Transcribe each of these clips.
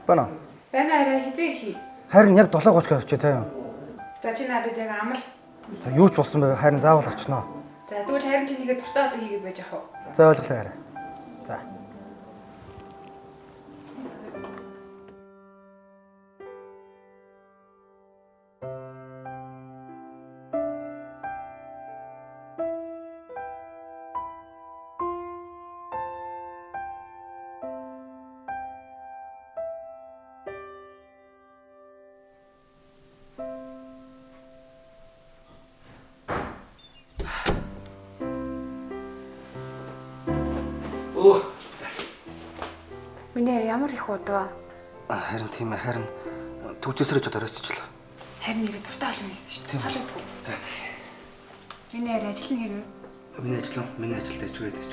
Бана. Бана арай хизээ ирхий. Харин яг 7:30-аар очие заа юу. За чи надад яг амал. За юу ч болсон байв харин заавал очно. За тэгвэл харин чинийгээ дуртай болоо хийгээд байж ах уу. За ойлголоо хараа. За. Миний ямар их удаа. Харин тийм ээ харин төвчөөсрөө ч оройцчлаа. Харин нэрээ дуртай олон байсан шүү дээ. Халагдгүй. За. Миний арай ажил нь хэрвээ. Миний ажил дэж байдаг.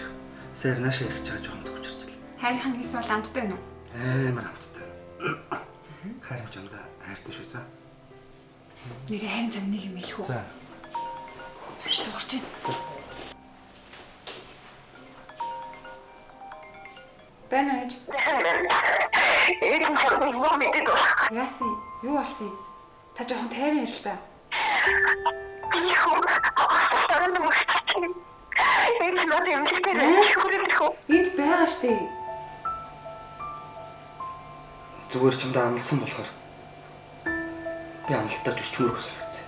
Саяар нааш ярих гэж байгаа жоохон төвчөрчлээ. Хайрхан хийсэн бол амттай байна уу? Амар хамттай. Харин чамда хайртай шүү за. Нэрээ харин чам нэг юм хэлэх үү? За. Дуурч чинь. Бэнэж. Эрийн хурдан юм мэдээд байна. Яасан? Юу болсон? Та жоохон тайван ярил та. Би хөөе мөччих. Энэ нэр юм дээ. Энд байгаа штэ. Зүгээр чамд амлсан болохоор би амлалтаа зүрчмөрөө санагдсан.